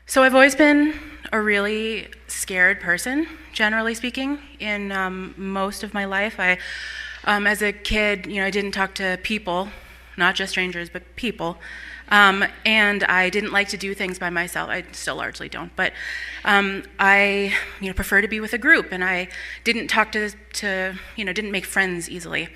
So I've always been a really scared person, generally speaking, in most of my life. As a kid, I didn't talk to people, not just strangers, but people. And I didn't like to do things by myself. I still largely don't, but I, prefer to be with a group, and I didn't talk didn't make friends easily.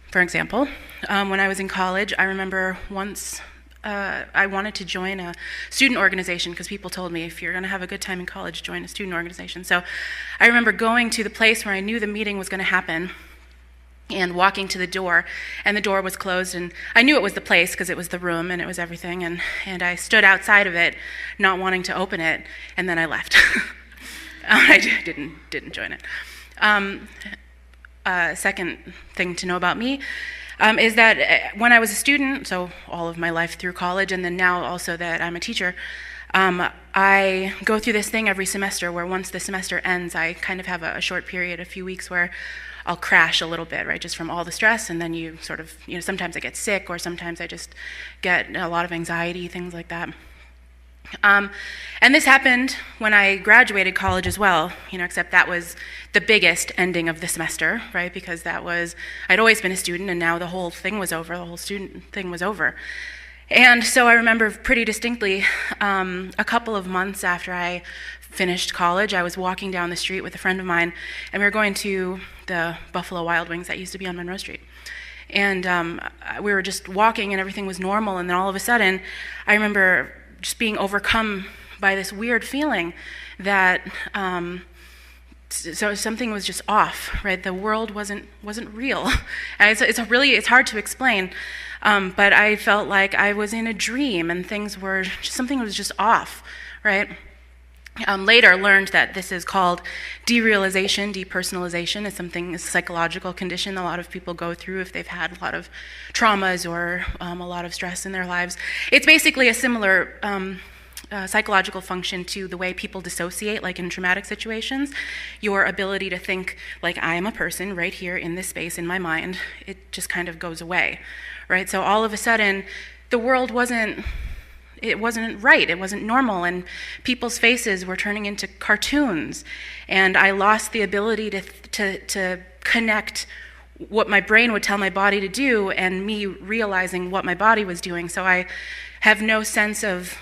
For example, when I was in college, I remember once I wanted to join a student organization because people told me, if you're going to have a good time in college, join a student organization. So I remember going to the place where I knew the meeting was going to happen and walking to the door, and the door was closed, and I knew it was the place because it was the room and it was everything, and I stood outside of it not wanting to open it, and then I left. I didn't join it. Second thing to know about me is that when I was a student, so all of my life through college, and then now also that I'm a teacher, I go through this thing every semester where once the semester ends, I kind of have a short period, a few weeks, where I'll crash a little bit, right, just from all the stress, and then you sort of, sometimes I get sick, or sometimes I just get a lot of anxiety, things like that. And this happened when I graduated college as well, except that was the biggest ending of the semester, right, because I'd always been a student, and now the whole thing was over, the whole student thing was over. And so I remember pretty distinctly a couple of months after I finished college, I was walking down the street with a friend of mine, and we were going to the Buffalo Wild Wings that used to be on Monroe Street. And we were just walking, and everything was normal, and then all of a sudden, I remember just being overcome by this weird feeling that so something was just off, right? The world wasn't real. And it's hard to explain, but I felt like I was in a dream, and something was just off, right? Later learned that this is called derealization, depersonalization. It's a psychological condition a lot of people go through if they've had a lot of traumas or a lot of stress in their lives. It's basically a similar psychological function to the way people dissociate, like in traumatic situations. Your ability to think, like, I am a person right here in this space in my mind, it just kind of goes away, right? So all of a sudden, the world wasn't right, it wasn't normal, and people's faces were turning into cartoons, and I lost the ability to connect what my brain would tell my body to do and me realizing what my body was doing. So I had no sense of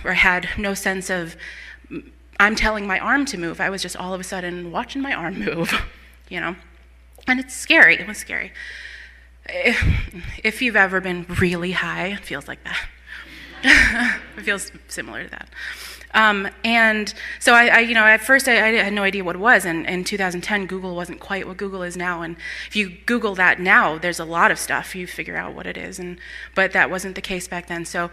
I'm telling my arm to move. I was just all of a sudden watching my arm move, and it's scary. It was scary. If you've ever been really high, it feels like that. It feels similar to that. And so at first I had no idea what it was, and in 2010, Google wasn't quite what Google is now, and if you Google that now, there's a lot of stuff, you figure out what it is, but that wasn't the case back then, so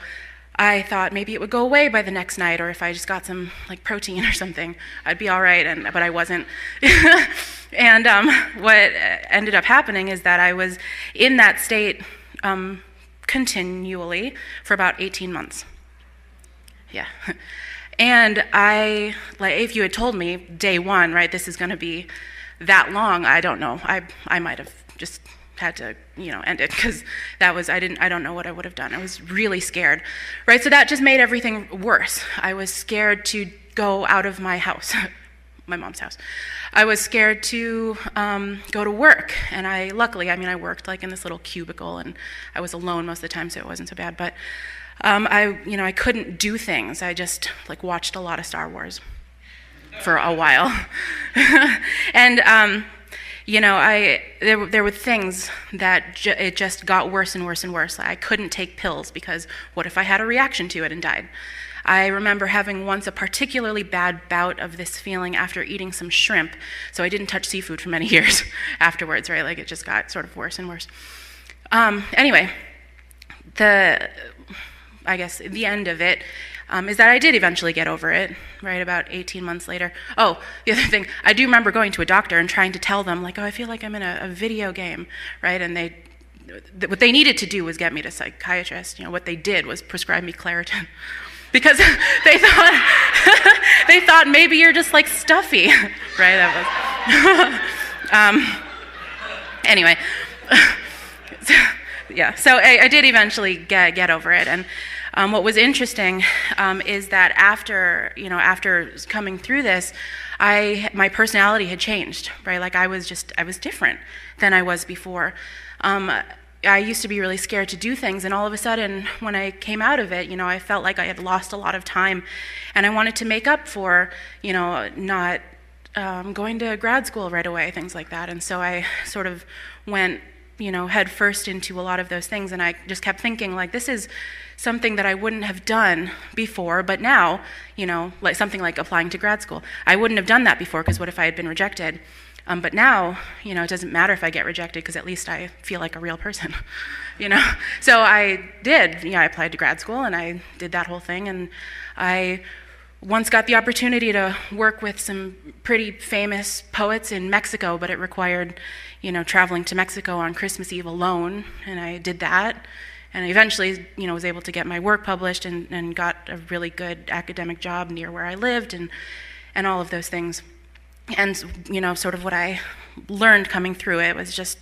I thought maybe it would go away by the next night, or if I just got some, protein or something, I'd be all right, but I wasn't. And what ended up happening is that I was in that state continually for about 18 months. Yeah. And if you had told me day one, right, this is going to be that long, I don't know. I might have just had to, end it, because I don't know what I would have done. I was really scared, right? So that just made everything worse. I was scared to go out of my house, my mom's house. I was scared to go to work, and I worked in this little cubicle, and I was alone most of the time, so it wasn't so bad, but I couldn't do things. I just watched a lot of Star Wars for a while. And there were things that it just got worse and worse and worse. I couldn't take pills because what if I had a reaction to it and died? I remember having once a particularly bad bout of this feeling after eating some shrimp, so I didn't touch seafood for many years afterwards, right? It just got sort of worse and worse. Anyway, I guess the end of it is that I did eventually get over it, right, about 18 months later. Oh, the other thing, I do remember going to a doctor and trying to tell them, I feel like I'm in a video game, right, and what they needed to do was get me to a psychiatrist. What they did was prescribe me Claritin. Because they thought maybe you're just stuffy, right? That was anyway. yeah. So I did eventually get over it, and what was interesting is that after coming through this, my personality had changed, right? Like I was different than I was before. I used to be really scared to do things, and all of a sudden, when I came out of it, I felt like I had lost a lot of time, and I wanted to make up for, not going to grad school right away, things like that. And so I sort of went, head first into a lot of those things, and I just kept thinking, like, this is something that I wouldn't have done before, but now, like something like applying to grad school. I wouldn't have done that before, because what if I had been rejected? But now, it doesn't matter if I get rejected, because at least I feel like a real person, So I did, I applied to grad school, and I did that whole thing, and I once got the opportunity to work with some pretty famous poets in Mexico, but it required, traveling to Mexico on Christmas Eve alone, and I did that. And I eventually, was able to get my work published and got a really good academic job near where I lived and all of those things. And, sort of what I learned coming through it was just,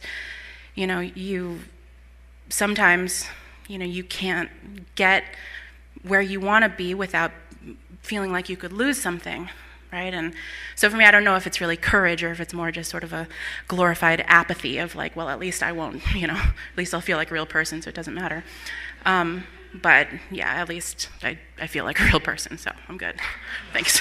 you sometimes, you can't get where you want to be without feeling like you could lose something, right? And so for me, I don't know if it's really courage or if it's more just sort of a glorified apathy of like, well, at least I won't, at least I'll feel like a real person, so it doesn't matter. But yeah, at least I feel like a real person, so I'm good. Thanks.